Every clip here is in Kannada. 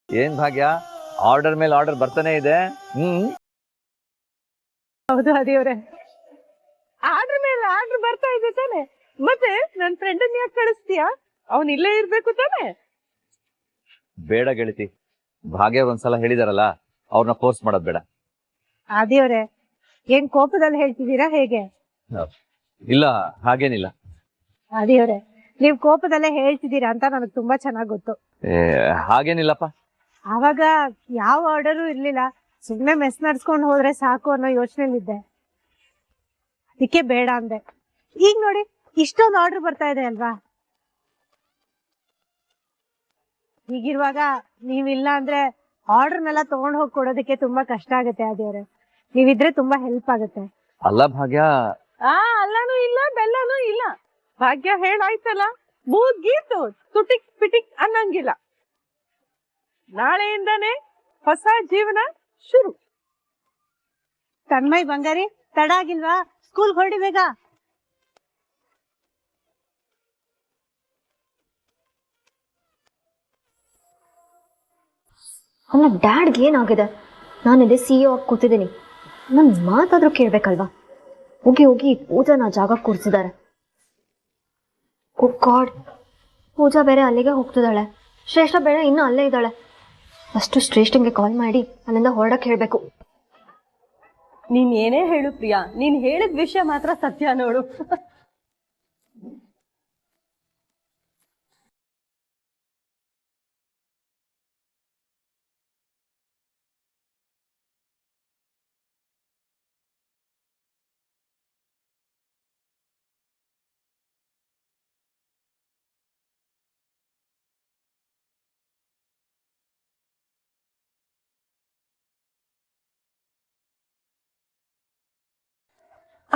ಏನ್ ಭಾಗ್ಯ, ಆರ್ಡರ್ ಮೇಲೆ ಆರ್ಡರ್ ಬರ್ತಾನೆ ಇದೆ. ಹೌದು ಅದಿವ್ರೆ, ಆರ್ಡರ್ ಮೇಲೆ ಆರ್ಡರ್ ಬರ್ತಾ ಇದೆ ತಾನೆ. ಮತ್ತೆ ನನ್ ಫ್ರೆಂಡನ್ ಯಾಕೆ ಕಳಿಸ್ತೀಯಾ? ಅವನ್ ಇಲ್ಲೇ ಇರ್ಬೇಕು ತಾನೆ. ಬೇಡ ಗೆಳತಿ, ಭಾಗ್ಯ ಒಂದ್ಸಲ ಹೇಳಿದಾರಲ್ಲ, ಅವ್ರನ್ನ ಫೋರ್ಸ್ ಮಾಡೋದ್ ಬೇಡ. ಅದಿವ್ರೆ, ಏನ್ ಕೋಪದಲ್ಲಿ ಹೇಳ್ತಿದ್ದೀರಾ ಹೇಗೆ? ಇಲ್ಲ, ಹಾಗೇನಿಲ್ಲ. ಅದಿವ್ರೆ, ನೀವ್ ಕೋಪದಲ್ಲೇ ಹೇಳ್ತಿದ್ದೀರಾ ಅಂತ ನನಗ್ ತುಂಬಾ ಚೆನ್ನಾಗ್ ಗೊತ್ತು. ಹಾಗೇನಿಲ್ಲಪ್ಪ. ಆವಾಗ ಯಾವ ಆರ್ಡರು ಇರ್ಲಿಲ್ಲ, ಸುಮ್ನೆ ಮೆಸ್ ನಡ್ಸ್ಕೊಂಡ್ ಹೋದ್ರೆ ಸಾಕು ಅನ್ನೋ ಯೋಚನೆಲಿದ್ದೆ, ಅದಕ್ಕೆ ಬೇಡ ಅಂದೆ. ಈಗ ನೋಡಿ ಇಷ್ಟೊಂದು ಆರ್ಡರ್ ಬರ್ತಾ ಇದೆ ಅಲ್ವಾ. ಹೀಗಿರುವಾಗ ನೀವಿಲ್ಲ ಅಂದ್ರೆ ಆರ್ಡರ್ನೆಲ್ಲ ತಗೊಂಡ್ ಹೋಗಿ ಕೊಡೋದಕ್ಕೆ ತುಂಬಾ ಕಷ್ಟ ಆಗುತ್ತೆ. ಅದೇವ್ರೆ, ನೀವಿದ್ರೆ ತುಂಬಾ ಹೆಲ್ಪ್ ಆಗುತ್ತೆ. ಅಲ್ಲ ಭಾಗ್ಯ, ಅಲ್ಲಾನು ಇಲ್ಲ ಬೆಲ್ಲಾನು ಇಲ್ಲ. ಭಾಗ್ಯ ಹೇಳಾಯ್ತಲ್ಲ, ಬೂದ್ ಗೀತು ತುಟಿಕ್ ಪಿಟಿಕ್ ಅನ್ನಂಗಿಲ್ಲ. ನಾಳೆಯಿಂದಾನೇ ಹೊಸ ಜೀವನ ಶುರು. ತನ್ಮಯ್ ಬಂಗಾರಿ, ತಡ ಆಗಿಲ್ವಾ? ಸ್ಕೂಲ್ ಹೊರಡಿ ಬೇಗ. ಅವನ ಡ್ಯಾಡ್ಗೆ ಏನಾಗಿದೆ? ನಾನಿಲ್ಲಿ CEO ಆಗಿ ಕೂತಿದ್ದೀನಿ, ನನ್ನ ಮಾತಾದ್ರೂ ಕೇಳ್ಬೇಕಲ್ವಾ? ಹೋಗಿ ಹೋಗಿ ಪೂಜಾನ ಜಾಗ ಕೂರಿಸಿದ್ದಾರೆ. ಓ ಗಾಡ್, ಪೂಜಾ ಬೇರೆ ಅಲ್ಲಿಗೆ ಹೋಗ್ತಿದ್ದಾಳೆ, ಶ್ರೇಷ್ಠ ಬೇರೆ ಇನ್ನೂ ಅಲ್ಲೇ ಇದ್ದಾಳೆ. ಅಷ್ಟು ಶ್ರೇಷ್ಠಂಗೆ ಕಾಲ್ ಮಾಡಿ ಅಲ್ಲಿಂದ ಹೊರಡಕ್ಕೆ ಹೇಳ್ಬೇಕು. ನೀನ್ ಏನೇ ಹೇಳು ಪ್ರಿಯಾ, ನೀನ್ ಹೇಳಿದ ವಿಷಯ ಮಾತ್ರ ಸತ್ಯ ನೋಡು.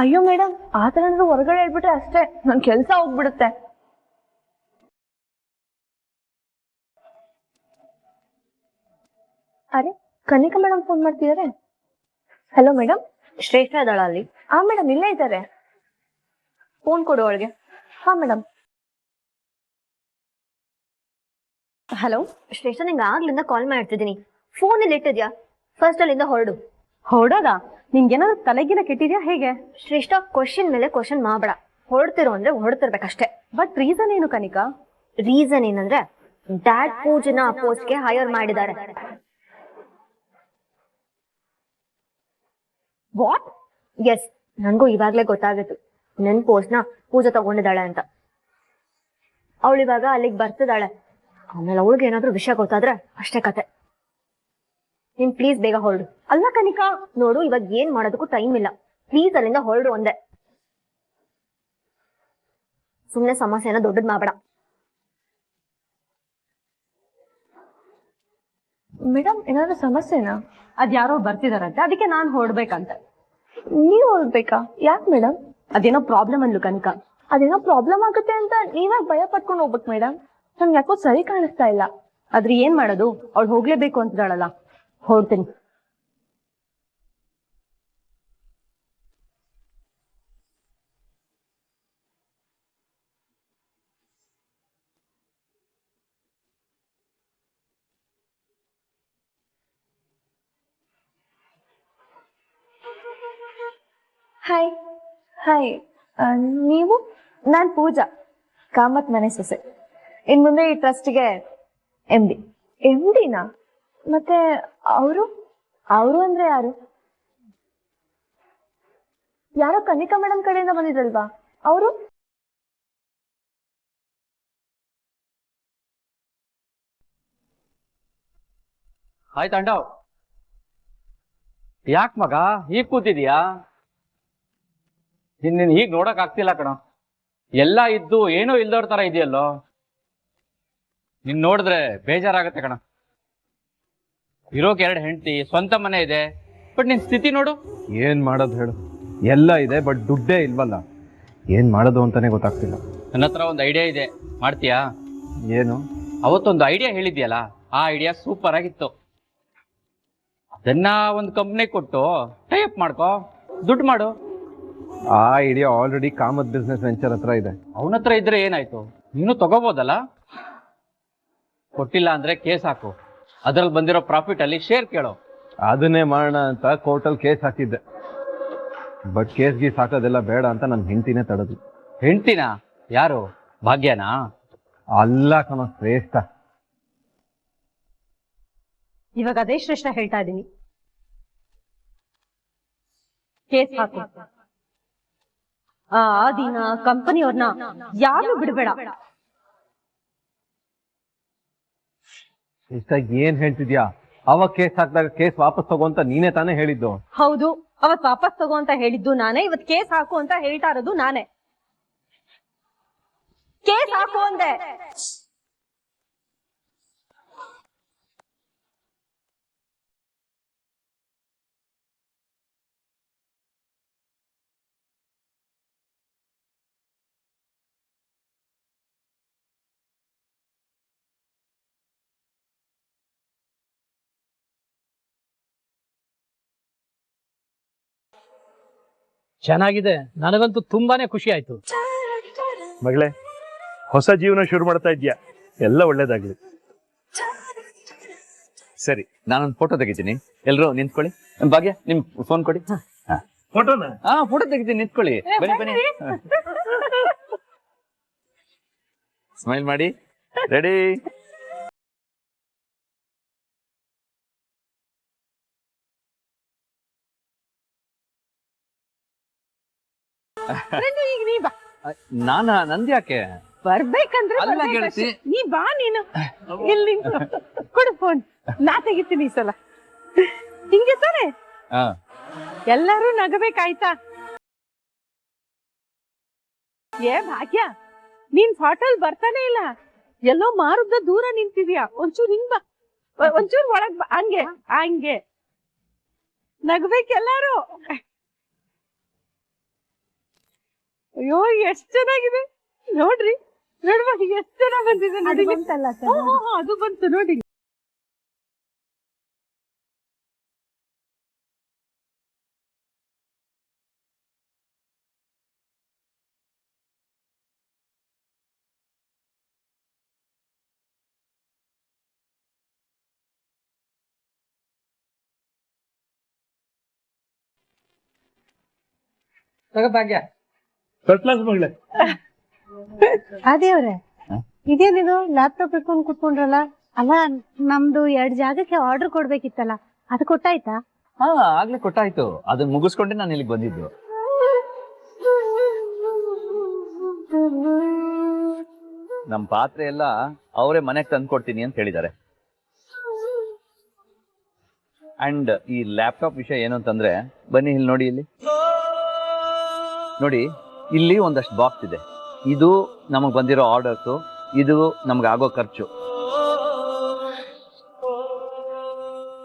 ಅಯ್ಯೋ ಮೇಡಮ್, ಆ ತರ ಹೊರಗಡೆ ಹೇಳ್ಬಿಟ್ರೆ ಅಷ್ಟೇ ನನ್ ಕೆಲ್ಸ ಹೋಗ್ಬಿಡುತ್ತೆ. ಅರೆ, ಕನಿಕಾ ಮೇಡಮ್ ಫೋನ್ ಮಾಡ್ತಿದಾರೆ. Hello madam. ಶ್ರೇಷ್ಠ ಇದ್ದಾಳ ಅಲ್ಲಿ? ಮೇಡಮ್ ಇಲ್ಲೇ ಇದ್ದಾರೆ. ಫೋನ್ ಕೊಡು ಅವಳಿಗೆ. ಹಾ ಮೇಡಮ್. ಹಲೋ ಶ್ರೇಷ್ಠ, ನಿಂಗೆ ಆಗ್ಲಿಂದ ಕಾಲ್ ಮಾಡ್ತಿದ್ದೀನಿ, ಫೋನ್ ಇಲ್ಲಿ ಇಟ್ಟಿದ್ಯಾ? ಫಸ್ಟ್ ಅಲ್ಲಿಂದ ಹೊರಡು. ಹೊರಡೋದಾ? ನಿನ್ಗೇನಾದ್ರು ತಲೆಗಿನ ಕೆಟ್ಟಿದ್ಯಾ ಹೇಗೆ? ಶ್ರೇಷ್ಠ, ಕ್ವಶನ್ ಮೇಲೆ ಕ್ವಶನ್ ಮಾಡಬೇಡ. ಹೊರಡ್ತಿರೋ ಅಂದ್ರೆ ಹೊರಡ್ತಿರ್ಬೇಕಷ್ಟೇ. ಬಟ್ ರೀಸನ್ ಏನು ಕನಿಕಾ? ರೀಸನ್ ಏನಂದ್ರೆ ಡ್ಯಾಡ್ ಪೂಜನ ಪೋಸ್ಟ್ಗೆ ಹೈಯರ್ ಮಾಡಿದ್ದಾರೆ. ವಾಟ್? ಎಸ್, ನನ್ಗೂ ಇವಾಗ್ಲೇ ಗೊತ್ತಾಗಿತ್ತು ನನ್ ಪೋಸ್ಟ್ ನ ಪೂಜಾ ತಗೊಂಡಿದ್ದಾಳೆ ಅಂತ. ಅವಳು ಇವಾಗ ಅಲ್ಲಿಗೆ ಬರ್ತಿದ್ದಾಳೆ. ಆಮೇಲೆ ಅವಳಿಗೆ ಏನಾದ್ರೂ ವಿಷಯ ಗೊತ್ತಾದ್ರೆ ಅಷ್ಟೇ ಕತೆ. ನೀನ್ ಪ್ಲೀಸ್ ಬೇಗ ಹೊರಡು. ಅಲ್ಲ ಕನಿಕಾ, ನೋಡು, ಇವಾಗ ಏನ್ ಮಾಡೋದಕ್ಕೂ ಟೈಮ್ ಇಲ್ಲ. ಪ್ಲೀಸ್ ಅಲ್ಲಿಂದ ಹೊರಡು ಒಂದೇ. ಸುಮ್ನೆ ಸಮಸ್ಯೆನ ದೊಡ್ಡದ್ ಮಾಡಬೇಡ. ಮೇಡಮ್ ಏನಾದ್ರು ಸಮಸ್ಯೆನಾ? ಅದ್ಯಾರೋ ಬರ್ತಿದಾರಂತೆ, ಅದಕ್ಕೆ ನಾನ್ ಹೊರಡ್ಬೇಕಂತ. ನೀವ್ ಹೊರಡ್ಬೇಕಾ? ಯಾಕೆ ಮೇಡಮ್? ಅದೇನೋ ಪ್ರಾಬ್ಲಮ್ ಅನ್ಲು ಕನಿಕಾ. ಅದೇನೋ ಪ್ರಾಬ್ಲಮ್ ಆಗುತ್ತೆ ಅಂತ ನೀವಾಗ ಭಯ ಪಟ್ಕೊಂಡು ಹೋಗ್ಬೇಕು ಮೇಡಮ್. ನಂಗೆ ಯಾಕೋ ಸರಿ ಕಾಣಿಸ್ತಾ ಇಲ್ಲ. ಆದ್ರೆ ಏನ್ ಮಾಡೋದು, ಅವಳು ಹೋಗ್ಲೇಬೇಕು ಅಂತಿದ್ದಾಳಲ್ಲ, ಹೊರಡ್ತೀನಿ. ಹಾಯ್. ಹಾಯ್, ನೀವು? ನಾನ್ ಪೂಜಾ, ಕಾಮತ್ ಮನೆ ಸೊಸೆ. ಇನ್ ಮುಂದೆ ಈ ಟ್ರಸ್ಟ್ಗೆ MD. MD-ನಾ? ಮತ್ತೆ ಅವರು? ಅವರು ಅಂದ್ರೆ ಯಾರು? ಯಾರೋ ಕನಿಕಾ ಮೇಡಮ್ ಕಡೆಯಿಂದ ಬಂದಿದ್ರಲ್ವಾ ಅವರು? ಹಾಯ್ ತಾಂಡವ್, ಯಾಕ್ ಮಗ ಹೀಗ್ ಕೂತಿದ್ಯಾ? ನಿನ್ನ ಹೀಗ್ ನೋಡಕ್ ಆಗ್ತಿಲ್ಲ ಕಣ. ಎಲ್ಲ ಇದ್ದು ಏನೋ ಇಲ್ದವ್ರ ತರ ಇದೆಯಲ್ಲೋ. ನಿನ್ ನೋಡಿದ್ರೆ ಬೇಜಾರಾಗತ್ತೆ ಕಣ. ಇರೋಕ್ 2 ಹೆಂಡತಿ, ಸ್ವಂತ ಮನೆ ಇದೆ, ಬಟ್ ನಿನ್ ಸ್ಥಿತಿ ನೋಡು. ಏನ್ ಮಾಡೋದು ಹೇಳು, ಎಲ್ಲ ಇದೆ ಬಟ್ ದುಡ್ಡೇ ಇಲ್ವಲ್ಲ. ಏನ್ ಮಾಡೋದು ಅಂತಾನೆ ಗೊತ್ತಾಗ್ತಿಲ್ಲ. ನನ್ನ ಹತ್ರ ಒಂದು ಐಡಿಯಾ ಇದೆ, ಮಾಡ್ತೀಯಾ? ಏನು? ಅವತ್ತೊಂದು ಐಡಿಯಾ ಹೇಳಿದ್ಯಲ್ಲ, ಆ ಐಡಿಯಾ ಸೂಪರ್ ಆಗಿತ್ತು. ಅದನ್ನ ಒಂದು ಕಂಪ್ನಿ ಕೊಟ್ಟು ಟೈ ಅಪ್ ಮಾಡ್ಕೋ, ದುಡ್ಡು ಮಾಡು. ಆ idea already Kamath business venture ಹತ್ರ ಇದೆ. ಅವನ ಹತ್ರ ಇದ್ರೆ ಏನಾಯ್ತು, ನೀನು ತಗೋಬೋದಲ್ಲ. ಕೊಟ್ಟಿಲ್ಲ ಅಂದ್ರೆ ಕೇಸ್ ಹಾಕು, ಅದ್ರಲ್ಲಿ ಬಂದಿರೋ ಪ್ರಾಫಿಟ್ ಅಲ್ಲಿ ಶೇರ್ ಕೇಳೋ. ಅದನ್ನೇ ಮಾಡೋಣ ಅಂತ ಕೋರ್ಟಲ್ಲಿ ಕೇಸ್ ಹಾಕಿದ್ದೆ. ಬಟ್ ಕೇಸ್ಗೆ ಸಾಕೋದೆಲ್ಲ ಬೇಡ ಅಂತ ನನ್ನ ಹೆಂಡತಿನೇ ತಡದು. ಹೆಂಡ್ತಿನ? ಯಾರು? ಭಾಗ್ಯನಾ? ಅಲ್ಲ ಕಣ, ಶ್ರೇಷ್ಠ. ಇವಾಗ ಅದೇ ಶ್ರೇಷ್ಠ ಹೇಳ್ತಾ ಇದ್ದೀನಿ, ಕೇಸ್ ಹಾಕು. ಆ ದಿನ ಕಂಪನಿಯವ್ರನ್ನ ಯಾರು ಬಿಡಬೇಡ. ಶ್ರೇಷ್ಠ, ಏನ್ ಹೇಳ್ತಿದ್ಯಾ? ಅವಾಗ ಕೇಸ್ ಹಾಕಿದಾಗ ಕೇಸ್ ವಾಪಸ್ ತಗೋ ಅಂತ ನೀನೇ ತಾನೇ ಹೇಳಿದ್ದು. ಹೌದು, ಅವತ್ ವಾಪಸ್ ತಗೋ ಅಂತ ಹೇಳಿದ್ದು ನಾನೇ, ಇವತ್ ಕೇಸ್ ಹಾಕು ಅಂತ ಹೇಳ್ತಾ ಇರೋದು ನಾನೇ. ಕೇಸ್ ಹಾಕು ಅಂದೆ. ಚೆನ್ನಾಗಿದೆ, ನನಗಂತೂ ತುಂಬಾನೇ ಖುಷಿ ಆಯ್ತು. ಮಗಳೇ, ಹೊಸ ಜೀವನ ಶುರು ಮಾಡ್ತಾ ಇದ್ಯಾ, ಎಲ್ಲ ಒಳ್ಳೇದಾಗ್ಲಿ. ಸರಿ, ನಾನೊಂದು ಫೋಟೋ ತೆಗಿತೀನಿ, ಎಲ್ರು ನಿಂತ್ಕೊಳ್ಳಿ. ಭಾಗ್ಯ, ನಿಮ್ ಫೋನ್ ಕೊಡಿ. ಫೋಟೋನ? ಫೋಟೋ ತೆಗಿತೀನಿ, ನಿಂತ್ಕೊಳ್ಳಿ. ಬನ್ನಿ ಬನ್ನಿ, ಸ್ಮೈಲ್ ಮಾಡಿ. ರೆಡಿ? ಈಗ ನೀ ಬಾ. ನಂದ್ಯಾಕೆ ಬರ್ಬೇಕಂದ್ರೆ ಅಲ್ಲ ಬರ್ಬೇಕಷ್ಟೇ. ಗೆಳತಿ. ನೀ ಬಾ, ನೀನು ಇಲ್ಲಿ ಕೊಡು ಫೋನ್, ನಾ ತೆಗಿತೀನಿ ಈ ಸಲ. ಹಿಂಗೆ ತಾನೆ ಎಲ್ಲರೂ ನಗಬೇಕಾಯ್ತಾ? ಏ ಭಾಗ್ಯ, ನೀನ್ ಫೋಟೋಲ್ ಬರ್ತಾನೆ ಇಲ್ಲ, ಎಲ್ಲೋ ಮಾರುದ್ದ ದೂರ ನಿಂತಿದ್ಯಾ. ಒಂಚೂರು ಹಿಂಗ್ ಬಾ, ಒಂಚೂರು ಒಳಗ್ ಬಾ. ಹಂಗೆ ಹಂಗೆ ನಗಬೇಕೆಲ್ಲಾರು. ಅಯ್ಯೋ, ಎಷ್ಟ್ ಚೆನ್ನಾಗಿದೆ ನೋಡ್ರಿ. ನೋಡುವ, ಎಷ್ಟ್ ಚೆನ್ನಾಗ್ ಬಂದಿದೆ ನೋಡಿ. ಅದು ಬಂತು ನೋಡಿ. ಭಾಗ್ಯ, ಫಸ್ಟ್ ಕ್ಲಾಸ್ ಮಗಳೇ. ಅದೇವ್ರೆ, ಇದೇನಿದು ಲ್ಯಾಪ್ಟಾಪ್ ಇಟ್ಕೊಂಡ್ ಕುತ್ಕೊಂಡ್ರಲ್ಲ? ಅಲ್ಲ, ನಮ್ದು 2 ಜಾಗಕ್ಕೆ ಆರ್ಡರ್ ಕೊಡ್ಬೇಕಿತ್ತಲ್ಲ, ಅದು ಕೊಟ್ಟಾಯ್ತಾ? ಆಗ್ಲೇ ಕೊಟ್ಟಾಯ್ತು. ಅದನ್ನ ಮುಗಿಸ್ಕೊಂಡೆ ನಾನು ಇಲ್ಲಿಗೆ ಬಂದಿದ್ದು. ನಮ್ ಪಾತ್ರೆ ಎಲ್ಲ ಅವರೇ ಮನೆಗೆ ತಂದ್ಕೊಡ್ತೀನಿ ಅಂತ ಹೇಳಿದ್ದಾರೆ. ಅಂಡ್ ಈ ಲ್ಯಾಪ್ಟಾಪ್ ವಿಷಯ ಏನು ಅಂತಂದ್ರೆ, ಬನ್ನಿ ಇಲ್ಲಿ ನೋಡಿ. ಇಲ್ಲಿ ನೋಡಿ, ಇಲ್ಲಿ ಒಂದಷ್ಟು ಬಾಕ್ಸ್ ಇದೆ. ಇದು ನಮಗ್ ಬಂದಿರೋ ಆರ್ಡರ್ಸು, ಇದು ನಮ್ಗೆ ಆಗೋ ಖರ್ಚು.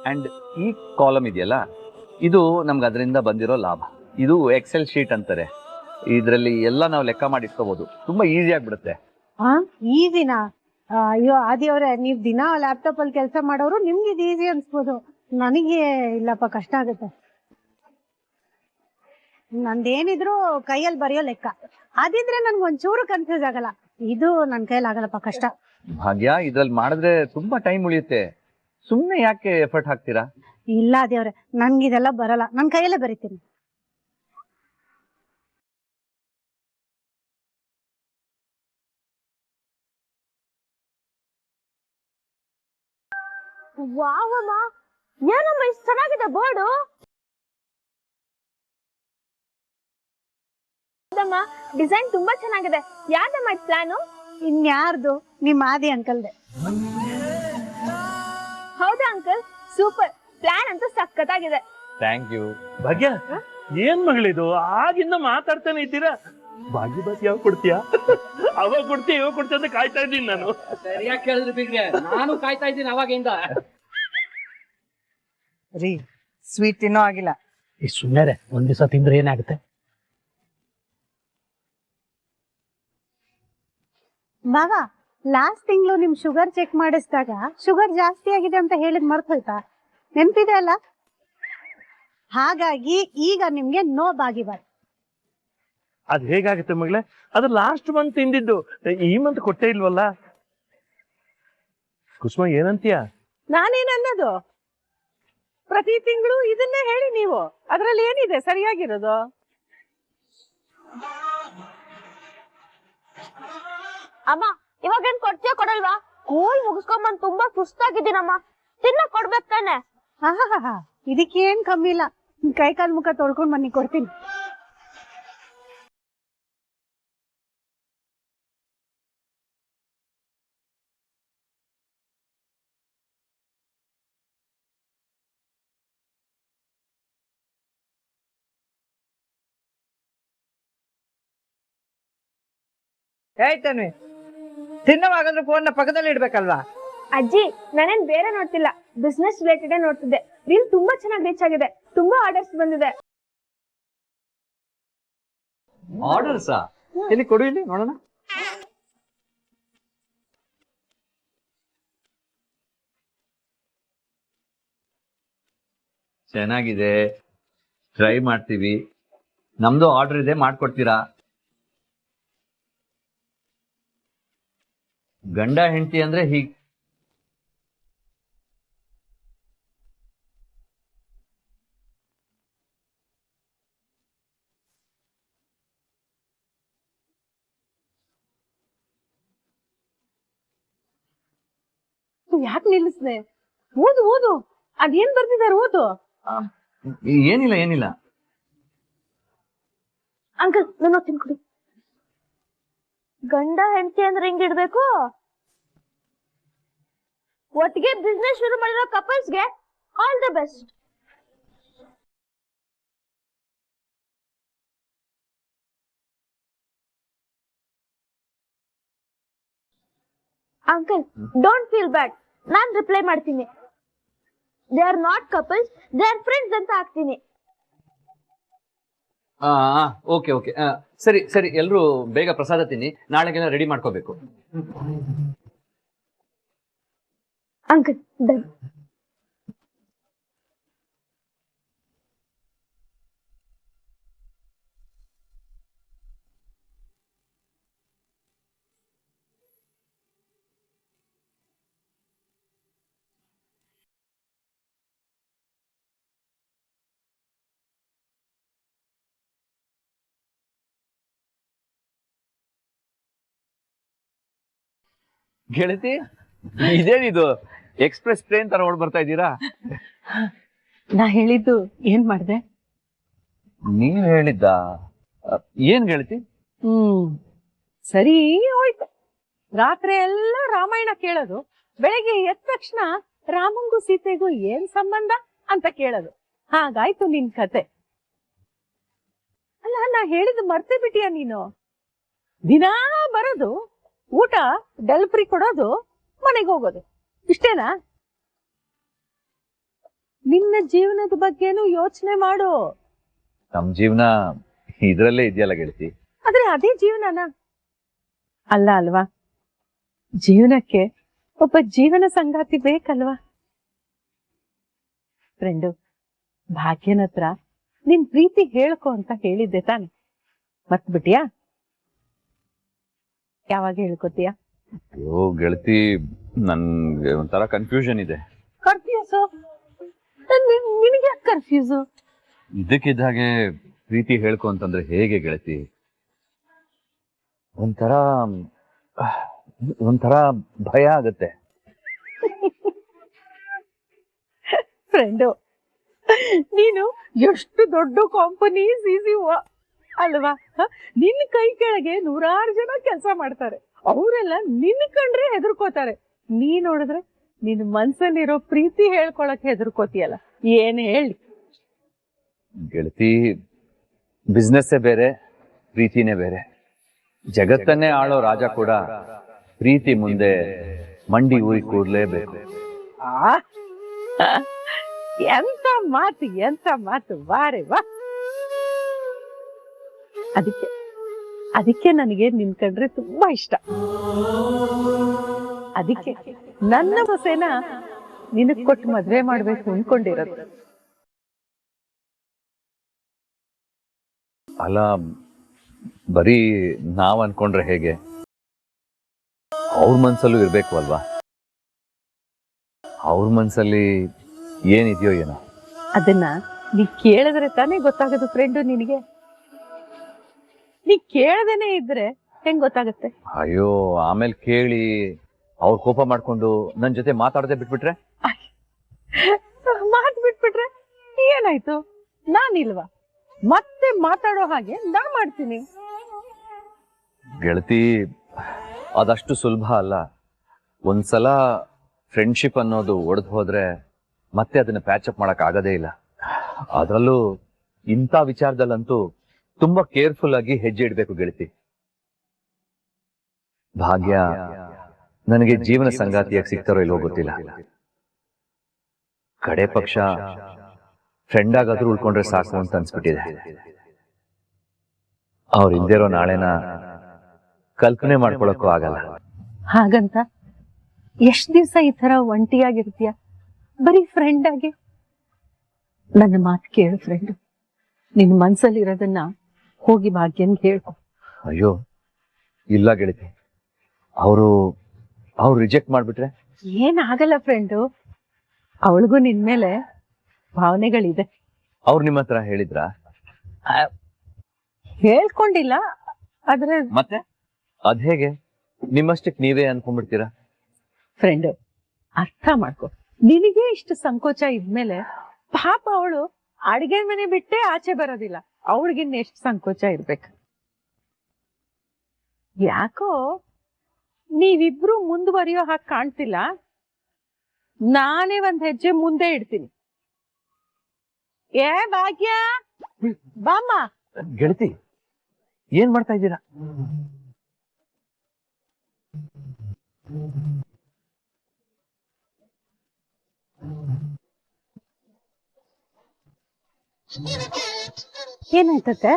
ಅಂಡ್ ಈ ಕಾಲಮ್ ಇದೆಯಲ್ಲ, ಇದು ನಮ್ಗೆ ಅದರಿಂದ ಬಂದಿರೋ ಲಾಭ. ಇದು ಎಕ್ಸೆಲ್ ಶೀಟ್ ಅಂತಾರೆ. ಇದರಲ್ಲಿ ಎಲ್ಲ ನಾವು ಲೆಕ್ಕ ಮಾಡಿ ಇಟ್ಕೋಬಹುದು. ತುಂಬಾ ಈಸಿ ಆಗ್ಬಿಡುತ್ತೆ. ಈಸಿನಾ? ಅಯ್ಯೋ ಆದಿಯವ್ರೆ, ನೀವ್ ದಿನ ಲ್ಯಾಪ್ಟಾಪ್ ಅಲ್ಲಿ ಕೆಲಸ ಮಾಡೋರು, ನಿಮ್ಗೆ ಇದು ಈಸಿ ಅನ್ಸ್ಬೋದು. ನನಗೆ ಇಲ್ಲಪ್ಪ, ಕಷ್ಟ ಆಗುತ್ತೆ. ನಂದೇನಿದ್ರು ಕೈಯಲ್ಲಿ ಬರೆಯೋ ಲೆಕ್ಕ, ಅದಿದ್ರೆ ನನ್ಗೆ ಒಂಚೂರು ಕನ್ಫ್ಯೂಸ್ ಆಗಲ್ಲ. ಇದು ನನ್ ಕೈಯಲ್ಲಿ ಆಗಲ್ಲಪ್ಪ, ಕಷ್ಟ. ಭಾಗ್ಯ, ಇದ್ರಲ್ಲಿ ಮಾಡಿದ್ರೆ ತುಂಬಾ ಟೈಮ್ ಉಳಿಯುತ್ತೆ. ಸುಮ್ನೆ ಯಾಕೆ ಎಫರ್ಟ್ ಹಾಕ್ತೀರಾ? ಇಲ್ಲ ದೇವ್ರೆ, ನನ್ಗಿದೆಲ್ಲ ಬರಲ್ಲ, ನನ್ ಕೈಯಲ್ಲೇ ಬರೀತೀನಿ. ವಾವಮ್ಮ, ಏನಮ್ಮ ಇಷ್ಟು ಚೆನ್ನಾಗಿದೆ ಬೋರ್ಡು. ಡಿಸೈನ್ ತುಂಬಾ ಚೆನ್ನಾಗಿದೆ. ಯಾರ್ದಮ್ಮ ಇದು ಪ್ಲಾನು? ಇನ್ಯಾರ್ದು? ನಿಮ್ ಆದಿ ಅಂಕಲ್ದೆ. ಹೌದಾ ಅಂಕಲ್? ಸೂಪರ್, ಪ್ಲಾನ್ ಅಂತೂ ಸಖತ್ತಾಗಿದೆ. Thank you. ಭಾಗ್ಯ, ಏನ್ ಮಗಳಿದು? ಆಗಿಂದ ಮಾತಾಡ್ತಾನೆ ಇದ್ದೀರಾ. ಭಾಗ್ಯ ಬಾಕಿ ಯಾವಾಗ ಕೊಡ್ತೀಯಾ? ಅವಾಗ ಕೊಡ್ತೀಯ, ಇವಾಗ ಕೊಡ್ತೀಯ ಅಂತ ಕಾಯ್ತಾ ಇದ್ದೀನಿ ನಾನು. ಸರಿಯಾಗಿ ಕೇಳಿದ್ರಿ ಬಿಗ್ರೆ, ನಾನು ಕಾಯ್ತಾ ಇದ್ದೀನಿ ಅವಾಗಿಂದ. ರೀ, ಸ್ವೀಟ್ ತಿನ್ನೋ ಆಗಿಲ್ಲ. ಈ ಸುಮ್ಮನೆ ಒಂದ್ ದಿವಸ ತಿಂದ್ರೆ ಏನಾಗುತ್ತೆ? ಬಾಬಾ, ಲಾಸ್ಟ್ ತಿಂಗಳು ನಿಮ್ ಶುಗರ್ ಚೆಕ್ ಮಾಡಿಸಿದಾಗ ಶುಗರ್ ಜಾಸ್ತಿ ಆಗಿದೆ ಅಂತ ಹೇಳಿದ್ ಮರ್ತ್ ಹೋಯ್ತಾ? ನೆನ್ಪಿದೆ ಅಲ್ಲ? ಹಾಗಾಗಿ ಈಗ ನಿಮ್ಗೆ ನೋ ಬಾಗಿಬಾರ್ದು. ಅದ್ ಹೇಗಾಗುತ್ತೆ ಮಗಳೇ? ಅದು ಲಾಸ್ಟ್ ಮಂತ್ ತಿಂದಿದ್ದು, ಈ ಮಂತ್ ಕೊಟ್ಟೇ ಇಲ್ವಲ್ಲ. ಕುಸುಮ, ಏನಂತೀಯ? ನಾನೇನ್ ಅನ್ನೋದು? ಪ್ರತಿ ತಿಂಗಳು ಇದನ್ನೇ ಹೇಳಿ ನೀವು. ಅದ್ರಲ್ಲಿ ಏನಿದೆ ಸರಿಯಾಗಿರೋದು? ಅಮ್ಮ ಇವಾಗೇನ್ ಕೊಡ್ತೀಯ ಕೊಡಲ್ವಾ? ಸ್ಕೂಲ್ ಮುಗಿಸ್ಕೊಂಬಂದ್ ತುಂಬಾ ಸುಸ್ತಾಗಿದ್ದೀನಮ್ಮ, ತಿನ್ನಕ್ ಕೊಡ್ಬೇಕು ತಾನೆ. ಇದಕ್ಕೇನ್ ಕಮ್ಮಿ ಇಲ್ಲ. ಕೈ ಕಾಲ್ ಮುಖ ತೊಳ್ಕೊಂಡ್ ಮನಿ ಕೊಡ್ತೀನಿ. ಹೇಳ್ತೇನೆ, ತಿನ್ನವಾಗಂದ್ರೆ ಫೋನ್ನ ಪಕ್ಕದಲ್ಲಿ ಇಡ್ಬೇಕಲ್ವಾ? ಅಜ್ಜಿ ನಾನೇನ್ ಬೇರೆ ನೋಡ್ತಿಲ್ಲ, ಬಿಸ್ನೆಸ್ ರಿಲೇಟೆಡ್ ನೋಡ್ತಿದ್ದೆ. ರೀಲ್ ತುಂಬಾ ಚೆನ್ನಾಗಿ ರೀಚ್ ಆಗಿದೆ, ತುಂಬಾ ಆರ್ಡರ್ಸ್ ಬಂದಿದೆ. ಆರ್ಡರ್ಸಾ? ಎಲ್ಲಿ ಕೊಡು, ಇಲ್ಲಿ ನೋಡೋಣ. ಚೆನ್ನಾಗಿದೆ, ಟ್ರೈ ಮಾಡ್ತೀವಿ. ನಮ್ದು ಆರ್ಡರ್ ಇದೆ, ಮಾಡ್ಕೊಡ್ತೀರಾ? ಗಂಡ ಹೆಂಡತಿ ಅಂದ್ರೆ ಹೀಗ್ ಯಾಕೆ ನಿಲ್ಲಿಸ್ದೆ? ಓದು ಓದು, ಅದೇನ್ ಬರ್ತಿದಾರೆ ಓದು. ಏನಿಲ್ಲ ಏನಿಲ್ಲ. ಅಂಕಲ್ ನಾನು ತಿನ್ಕೊಡಿ. ಗಂಡ ಹೆಂಡತಿ ಅಂದ್ರೆ ಹಿಂಗಿಡ್ಬೇಕು. ಒಟ್ಟಿಗೆ ಬಿಸ್ನೆಸ್ ಶುರು ಮಾಡಿರೋ ಕಪಲ್ಸ್ಗೆ all the best. Uncle don't feel bad, ನಾನ್ ರಿಪ್ಲೈ ಮಾಡ್ತೀನಿ. They are not couples, they are friends ಅಂತ ಹಾಕ್ತೀನಿ. ಓಕೆ ಓಕೆ, ಸರಿ ಸರಿ, ಎಲ್ರು ಬೇಗ ಪ್ರಸಾದ ತಿನ್ನಿ, ನಾಳೆಗೆಲ್ಲ ರೆಡಿ ಮಾಡ್ಕೋಬೇಕು. Uncle done. ಗೆಳತಿ, ಇದೇನಿದು ಎಕ್ಸ್ಪ್ರೆಸ್ ಟ್ರೈನ್ ತರ ಓಡ್ ಬರ್ತಾ ಇದ್ದೀರಾ? ನಾ ಹೇಳಿದ್ದು ಏನ್ ಮಾಡ್ದೆ? ನೀವ್ ಹೇಳಿದ್ದ? ಏನ್ ಗೆಳತಿ? ಸರಿ ಹೋಯ್ತು. ರಾತ್ರಿ ಎಲ್ಲ ರಾಮಾಯಣ ಕೇಳೋದು, ಬೆಳಗ್ಗೆ ಎದ್ದ ತಕ್ಷಣ ರಾಮಂಗೂ ಸೀತೆಗೂ ಏನ್ ಸಂಬಂಧ ಅಂತ ಕೇಳೋದು. ಹಾಗಾಯ್ತು ನಿನ್ ಕತೆ. ಅಲ್ಲ, ನಾ ಹೇಳಿದ್ದು ಮರ್ತೇ ಬಿಟ್ಟಿಯಾ ನೀನು? ದಿನಾ ಬರೋದು, ಊಟ ಡೆಲ್ಪ್ರಿ ಕೊಡೋದು, ಮನೆಗೆ ಹೋಗೋದು, ಇಷ್ಟೇನಾ? ನಿನ್ನ ಜೀವನದ ಬಗ್ಗೆನೂ ಯೋಚನೆ ಮಾಡು. ನಮ್ ಜೀವನ ಇದ್ರಲ್ಲೇ ಇದೆಯಲ್ಲ ಗೆಳತಿ. ಆದ್ರೆ ಅದೇ ಜೀವನನ ಅಲ್ಲ ಅಲ್ವಾ? ಜೀವನಕ್ಕೆ ಒಬ್ಬ ಜೀವನ ಸಂಗಾತಿ ಬೇಕಲ್ವಾ? ಫ್ರೆಂಡು, ಭಾಗ್ಯನ ಹತ್ರ ನಿನ್ ಪ್ರೀತಿ ಹೇಳ್ಕೊ ಅಂತ ಹೇಳಿದ್ದೆ ತಾನೆ, ಮರ್ತ್ಬಿಟ್ಯಾ? ಯಾವಾಗ ಹೇಳ್ಕೊತೀಯ? ಅಯ್ಯೋ ಗೆಳತಿ, ನನ್ಗೆ ಒಂಥರ ಕನ್ಫ್ಯೂಷನ್ ಇದೆ. ಕನ್ಫ್ಯೂಸು? ನಿನಗೆ ಯಾಕೆ ಕನ್ಫ್ಯೂಸು? ಇದಕ್ಕಿದ್ದ ಹಾಗೆ ಪ್ರೀತಿ ಹೇಳ್ಕೊ ಅಂತಂದ್ರೆ ಹೇಗೆ ಗೆಳತಿ? ಒಂಥರ ಭಯ ಆಗತ್ತೆ. ಫ್ರೆಂಡು, ನೀನು ಎಷ್ಟು ದೊಡ್ಡ ಕಂಪನಿ ಸಿಸಿಒ ಅಲ್ವಾ? ನಿನ್ನ ಕೈ ಕೆಳಗೆ 100 ಜನ ಕೆಲಸ ಮಾಡ್ತಾರೆ. ಅವರೆಲ್ಲ ನಿನ್ನ ಕಂಡ್ರೆ ಹೆದರ್ಕೋತಾರೆ. ನೀ ನೋಡಿದ್ರೆ ನಿನ್ ಮನ್ಸಲ್ಲಿರೋ ಪ್ರೀತಿ ಹೇಳ್ಕೊಳಕ್ ಹೆದರ್ಕೋತಿಯಲ್ಲ, ಏನ್ ಹೇಳಿ? ಗೆಳತಿ, ಬಿಸ್ನೆಸ್ಸೇ ಬೇರೆ, ಪ್ರೀತಿನೇ ಬೇರೆ. ಜಗತ್ತನ್ನೇ ಆಳೋ ರಾಜ ಕೂಡ ಪ್ರೀತಿ ಮುಂದೆ ಮಂಡಿ ಊರಿ ಕೂರ್ಲೇಬೇಕು. ಎಂತ ಮಾತು, ಎಂತ ಮಾತು, ಬಾರೆ ಬಾ. ಅದಕ್ಕೆ ನನಗೆ ನಿನ್ ಕಂಡ್ರೆ ತುಂಬಾ ಇಷ್ಟ. ಅದಕ್ಕೆ ನನ್ನ ಹೊಸೆನ ನಿನಗ್ ಕೊಟ್ಟು ಮದ್ವೆ ಮಾಡ್ಬೇಕು ಅನ್ಕೊಂಡಿರೋದು. ಅಲ್ಲ, ಬರೀ ನಾವ್ ಅನ್ಕೊಂಡ್ರೆ ಹೇಗೆ? ಅವ್ರ ಮನ್ಸಲ್ಲೂ ಇರ್ಬೇಕು ಅಲ್ವಾ? ಅವ್ರ ಮನ್ಸಲ್ಲಿ ಏನಿದೆಯೋ ಏನೋ. ಅದನ್ನ ನೀ ಕೇಳಿದ್ರೆ ತಾನೇ ಗೊತ್ತಾಗೋದು ಫ್ರೆಂಡು ನಿನಗೆ. ನೀ ಕೇಳದೇನೆ ಇದ್ರೆ ಹೆಂಗ್ ಗೊತ್ತಾಗತ್ತೆ? ಅಯ್ಯೋ, ಆಮೇಲೆ ಕೇಳಿ ಅವ್ರು ಕೋಪ ಮಾಡ್ಕೊಂಡು ನನ್ ಜೊತೆ ಮಾತಾಡದೆ ಬಿಟ್ಬಿಟ್ರೆ? ಮಾತು ಬಿಟ್ಬಿಟ್ರೆ ಏನಾಯ್ತು? ನಾನಿಲ್ವಾ? ಮತ್ತೆ ಮಾತಾಡೋ ಹಾಗೆ ನಾ ಮಾಡ್ತೀನಿ. ಗೆಳತಿ, ಅದಷ್ಟು ಸುಲಭ ಅಲ್ಲ. ಒಂದ್ಸಲ ಫ್ರೆಂಡ್ಶಿಪ್ ಅನ್ನೋದು ಒಡೆದು ಹೋದ್ರೆ ಮತ್ತೆ ಅದನ್ನ ಪ್ಯಾಚಪ್ ಮಾಡಕ್ ಆಗದೇ ಇಲ್ಲ. ಅದರಲ್ಲೂ ಇಂಥ ವಿಚಾರದಲ್ಲಂತೂ ತುಂಬಾ ಕೇರ್ಫುಲ್ ಆಗಿ ಹೆಜ್ಜೆ ಇಡ್ಬೇಕು ಗೆಳತಿ. ಭಾಗ್ಯ ನನಗೆ ಜೀವನ ಸಂಗಾತಿಯಾಗಿ ಸಿಗ್ತಾರೋ ಇಲ್ವೋ ಗೊತ್ತಿಲ್ಲ. ಕಡೆ ಪಕ್ಷ ಫ್ರೆಂಡ್ ಆಗಾದ್ರೂ ಉಳ್ಕೊಂಡ್ರೆ ಸಾಕು ಅಂತ ಅನ್ಸ್ಬಿಟ್ಟಿದೆ. ಅವ್ರು ಇಲ್ದಿರೋ ನಾಳೆನ ಕಲ್ಪನೆ ಮಾಡ್ಕೊಳಕ್ಕೂ ಆಗಲ್ಲ. ಹಾಗಂತ ಎಷ್ಟ್ ದಿವ್ಸ ಈ ತರ ಒಂಟಿಯಾಗಿರ್ತೀಯ ಬರೀ ಫ್ರೆಂಡ್ ಆಗಿ? ನನ್ನ ಮಾತು ಕೇಳು ಫ್ರೆಂಡ್. ನಿನ್ ಮನ್ಸಲ್ಲಿ ಇರೋದನ್ನ ಹೋಗಿ ಭಾಗ್ಯನ್ಗೆ ಹೇಳ್ಕೊ. ಅಯ್ಯೋ ಇಲ್ಲ ಗೆಳತಿ, ಅವರು ರಿಜೆಕ್ಟ್ ಮಾಡ್ಬಿಟ್ರೆ? ಏನಾಗಲ್ಲ ಫ್ರೆಂಡು, ಅವಳಿಗೂ ನಿನ್ ಮೇಲೆ ಭಾವನೆಗಳಿದೆ. ಅವ್ರು ನಿಮ್ಮ ಹತ್ರ ಹೇಳಿದ್ರ? ಹೇಳ್ಕೊಂಡಿಲ್ಲ, ಆದ್ರೆ ಮತ್ತೆ ಅದ್ ಹೇಗೆ ನಿಮ್ಮಷ್ಟಕ್ಕೆ ನೀವೇ ಅನ್ಕೊಂಡ್ಬಿಡ್ತೀರಾ? ಫ್ರೆಂಡ್ ಅರ್ಥ ಮಾಡ್ಕೊ. ನಿನಗೆ ಇಷ್ಟು ಸಂಕೋಚ ಇದ್ಮೇಲೆ ಪಾಪ ಅವಳು ಅಡಿಗೆ ಮನೆ ಬಿಟ್ಟೆ ಆಚೆ ಬರೋದಿಲ್ಲ. ಅವಳಿಗಿನ್ನ ಎಷ್ಟು ಸಂಕೋಚ ಇರ್ಬೇಕು. ಯಾಕೋ ನೀವಿಬ್ರು ಮುಂದುವರಿಯೋ ಹಾಗೆ ಕಾಣ್ತಿಲ್ಲ. ನಾನೇ ಒಂದ್ ಹೆಜ್ಜೆ ಮುಂದೆ ಇಡ್ತೀನಿ. ಏ ಭಾಗ್ಯ, ಬಾಮ್ಮ. ಗೆಳತಿ, ಏನ್ ಮಾಡ್ತಾ ಇದ್ದೀರಾ? ಏನಾಯ್ತತ್ತೆ?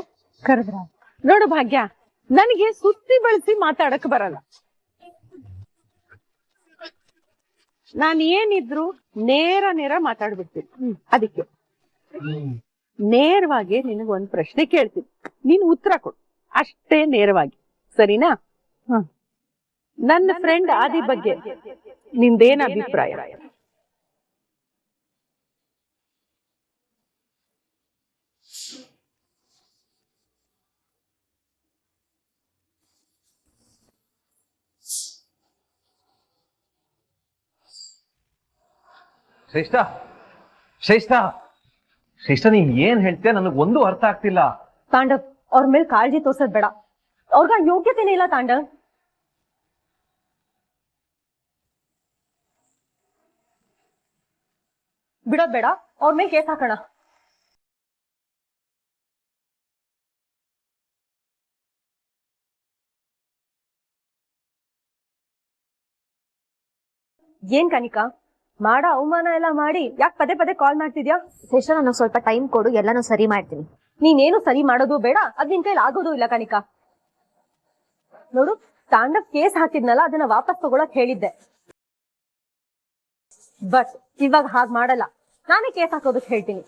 ಕರೆದ್ರ? ನೋಡು ಭಾಗ್ಯ, ನನಗೆ ಸುತ್ತಿ ಬಳಸಿ ಮಾತಾಡಕ್ ಬರಲ್ಲ. ನಾನು ಏನಿದ್ರು ನೇರ ಮಾತಾಡ್ಬಿಡ್ತೀನಿ. ಅದಕ್ಕೆ ನೇರವಾಗಿ ನಿನಗೊಂದ್ ಪ್ರಶ್ನೆ ಕೇಳ್ತೀನಿ, ನೀನ್ ಉತ್ತರ ಕೊಡು ಅಷ್ಟೇ ನೇರವಾಗಿ, ಸರಿನಾ? ನನ್ನ ಫ್ರೆಂಡ್ ಆದಿ ಬಗ್ಗೆ ನಿಂದೇನ್ ಅಭಿಪ್ರಾಯ? ಶ್ರೇಷ್ಠ ಶ್ರೇಷ್ಠ ಶ್ರೇಷ್ಠ, ನೀನ್ ಏನ್ ಹೇಳ್ತೀಯ ನನಗೆ ಒಂದು ಅರ್ಥ ಆಗ್ತಿಲ್ಲ. ತಾಂಡವ್, ಅವ್ರ ಮೇಲೆ ಕಾಳಜಿ ತೋರ್ಸದ್ ಬೇಡ. ಅವ್ರಿಗ ಯೋಗ್ಯತೆನೇ ಇಲ್ಲ ತಾಂಡವ್. ಬಿಡೋದ್ ಬೇಡ, ಅವ್ರ ಮೇಲೆ ಕೇಸ್ ಹಾಕೋಣ. ಏನ್ ಕನಿಕಾ, ಮಾಡ ಅವಮಾನ ಎಲ್ಲ ಮಾಡಿ ಯಾಕೆ ಪದೇ ಪದೇ ಕಾಲ್ ಮಾಡ್ತಿದ್ಯಾ? ಶ್ರೇಷ್ಠ, ನನಗೆ ಸ್ವಲ್ಪ ಟೈಮ್ ಕೊಡು, ಎಲ್ಲಾನು ಸರಿ ಮಾಡ್ತೀನಿ. ನೀನೇನು ಸರಿ ಮಾಡೋದು ಬೇಡ, ಅದ್ ನಿನ್ ಕೈಲಿ ಆಗೋದು ಇಲ್ಲ ಕನಿಕಾ. ನೋಡು, ತಾಂಡವ್ ಕೇಸ್ ಹಾಕಿದ್ನಲ್ಲ, ಅದನ್ನ ವಾಪಸ್ ತಗೊಳಕ್ ಹೇಳಿದ್ದೆ. ಬಟ್ ಇವಾಗ ಹಾಗ್ ಮಾಡಲ್ಲ, ನಾನೇ ಕೇಸ್ ಹಾಕೋದಕ್ ಹೇಳ್ತೀನಿ.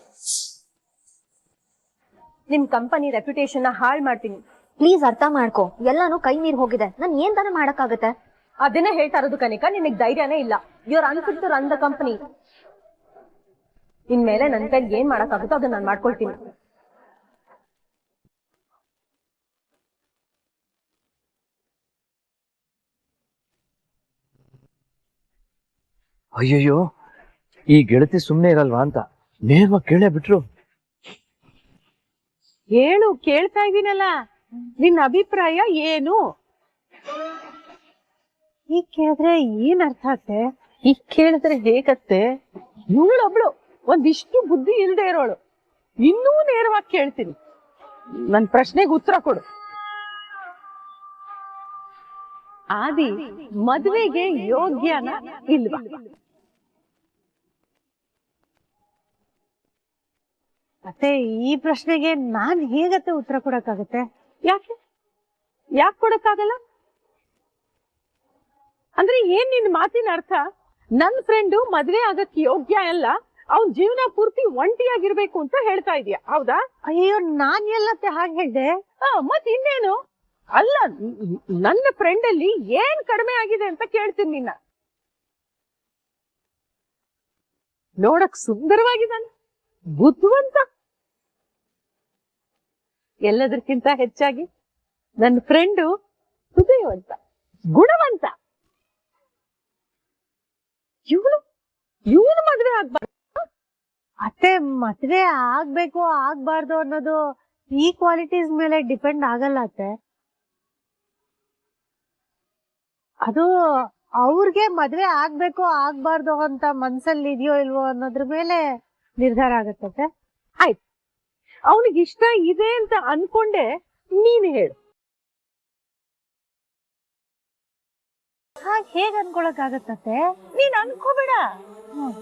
ನಿಮ್ ಕಂಪನಿ ರೆಪ್ಯುಟೇಷನ್ ನ ಹಾಳ್ ಮಾಡ್ತೀನಿ. ಪ್ಲೀಸ್ ಅರ್ಥ ಮಾಡ್ಕೊ, ಎಲ್ಲಾನು ಕೈ ಮೀರ್ ಹೋಗಿದೆ. ನಾನು ಏನ್ ತಾನೇ ಮಾಡಕ್ಕಾಗತ್ತೆ? ಅದನ್ನೇ ಹೇಳ್ತಾ ಇರೋದು ಕನಿಕಾ, ನಿನಗ್ ಧೈರ್ಯನೇ ಇಲ್ಲ. Your unfit to run the company. ಇನ್ಮೇಲೆ ನನ್ ಕೈಲಿ ಏನ್ ಮಾಡಕ್ಕಾಗುತ್ತೋ ಅದನ್ನ ನಾನು ಮಾಡ್ಕೊಳ್ತೀನಿ. ಅಯ್ಯಯ್ಯೋ, ಈ ಗೆಳತಿ ಸುಮ್ನೆ ಇರಲ್ವಾ ಅಂತ ನೇರವಾಗಿ ಕೇಳೇ ಬಿಟ್ರು. ಹೇಳು, ಕೇಳ್ತಾ ಇದೀನಲ್ಲ, ನಿನ್ನ ಅಭಿಪ್ರಾಯ ಏನು? ಈಗ ಕೇಳಿದ್ರೆ ಏನ್ ಅರ್ಥ ಆಗತ್ತೆ? ಈಗ ಕೇಳಿದ್ರೆ ಹೇಗತ್ತೆ? ಇವಳೊಬ್ಳು ಒಂದಿಷ್ಟು ಬುದ್ಧಿ ಇಲ್ದೇ ಇರೋಳು. ಇನ್ನೂ ನೇರವಾಗಿ ಕೇಳ್ತೀನಿ, ನನ್ ಪ್ರಶ್ನೆಗೆ ಉತ್ತರ ಕೊಡು. ಆದಿ ಮದ್ವೆಗೆ ಯೋಗ್ಯನ ಇಲ್ವಾ? ಮತ್ತೆ ಈ ಪ್ರಶ್ನೆಗೆ ನಾನ್ ಹೇಗತ್ತೆ ಉತ್ತರ ಕೊಡಕ್ಕಾಗತ್ತೆ? ಯಾಕೆ ಕೊಡಕ್ಕಾಗಲ್ಲ? ಅಂದ್ರೆ ಏನ್ ನಿನ್ ಮಾತಿನ ಅರ್ಥ? ನನ್ ಫ್ರೆಂಡು ಮದ್ವೆ ಆಗಕ್ ಯೋಗ್ಯ ಅಲ್ಲ, ಅವನ್ ಜೀವನ ಪೂರ್ತಿ ಒಂಟಿಯಾಗಿರ್ಬೇಕು ಅಂತ ಹೇಳ್ತಾ ಇದೀಯ, ಹೌದಾ? ಅಯ್ಯೋ, ನಾನ್ ಎಲ್ಲತ್ತೆ ಹಾಗೆ ಹೇಳ್ದೆ? ಮತ್ ಇನ್ನೇನು? ಅಲ್ಲ, ನನ್ನ ಫ್ರೆಂಡ್ ಅಲ್ಲಿ ಏನ್ ಕಡಿಮೆ ಆಗಿದೆ ಅಂತ ಕೇಳ್ತೀನಿ ನಿನ್ನ. ನೋಡಕ್ ಸುಂದರವಾಗಿದ್ದಾನೆ, ಬುದ್ಧಿವಂತ, ಎಲ್ಲದಕ್ಕಿಂತ ಹೆಚ್ಚಾಗಿ ನನ್ನ ಫ್ರೆಂಡು ಹೃದಯವಂತ, ಗುಣವಂತ. ಇವನು ಮದ್ವೆ ಆಗ್ಬಾರ್ದು. ಅತ್ತೆ, ಮದ್ವೆ ಆಗ್ಬೇಕು ಆಗ್ಬಾರ್ದು ಅನ್ನೋದು ಈ ಕ್ವಾಲಿಟೀಸ್ ಮೇಲೆ ಡಿಪೆಂಡ್ ಆಗಲ್ಲ ಅತ್ತೆ. ಅದು ಅವ್ರಿಗೆ ಮದ್ವೆ ಆಗ್ಬೇಕು ಆಗ್ಬಾರ್ದು ಅಂತ ಮನ್ಸಲ್ಲಿ ಇದೆಯೋ ಇಲ್ವೋ ಅನ್ನೋದ್ರ ಮೇಲೆ ನಿರ್ಧಾರ ಆಗತ್ತೆ. ಆಯ್ತು, ಅವನಿಗೆ ಇಷ್ಟ ಇದೆ ಅಂತ ಅನ್ಕೊಂಡೆ ನೀನು ಹೇಳು. ಹೇಗ್ ಅನ್ಕೊಳಕ್ ಆಗತ್ತೆ? ನೀನ್ ಅನ್ಕೋಬೇಡ,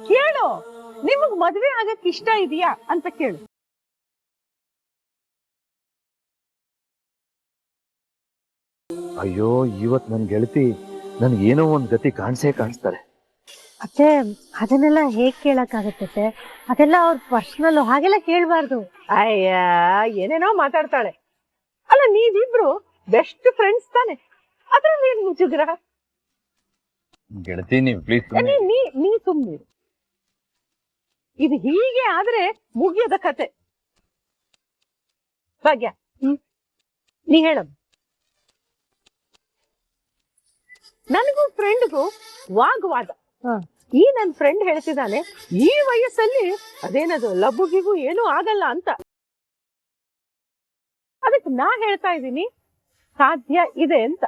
ಕೇಳು. ನಿಮಗ್ ಮದ್ವೆ ಆಗಕ್ ಇಷ್ಟ ಇದೆಯಾ ಅಂತ ಕೇಳು. ಅಯ್ಯೋ, ಇವತ್ ನನ್ ಗೆಳತಿ ನನ್ಗೇನೋ ಒಂದ್ ಗತಿ ಕಾಣಿಸ್ತಾರೆ. ಅತ್ತೆ, ಅದನ್ನೆಲ್ಲ ಹೇಗ್ ಕೇಳಕ್ ಆಗತ್ತೆ? ಅದೆಲ್ಲ ಅವ್ರ ಪರ್ಸನಲ್, ಹಾಗೆಲ್ಲ ಕೇಳ್ಬಾರ್ದು. ಅಯ್ಯ, ಏನೇನೋ ಮಾತಾಡ್ತಾಳೆ. ಅಲ್ಲ, ನೀವಿಬ್ರು ಬೆಸ್ಟ್ ಫ್ರೆಂಡ್ಸ್ ತಾನೆ, ಅದ್ರಲ್ಲಿ ಏನ್ ಮುಜುಗ್ರ? ಗೆಳತಿ, ನೀವು ಪ್ಲೀಸ್ ನೀ ಸುಮ್ಮನೆ. ಇದು ಹೀಗೆ ಆದ್ರೆ ಮುಗಿಯದ ಕತೆ. ಭಾಗ್ಯ, ನೀ ಹೇಳಮ್ಮ. ನನಗೂ ಫ್ರೆಂಡ್ಗೂ ವಾಗ್ವಾದ. ಈ ನನ್ ಫ್ರೆಂಡ್ ಹೇಳ್ತಿದ್ದಾನೆ, ಈ ವಯಸ್ಸಲ್ಲಿ ಅದೇನದು ಲಬ್ಬುಗಿಗೂ ಏನೂ ಆಗಲ್ಲ ಅಂತ. ಅದಕ್ಕೆ ನಾ ಹೇಳ್ತಾ ಇದ್ದೀನಿ, ಸಾಧ್ಯ ಇದೆ ಅಂತ.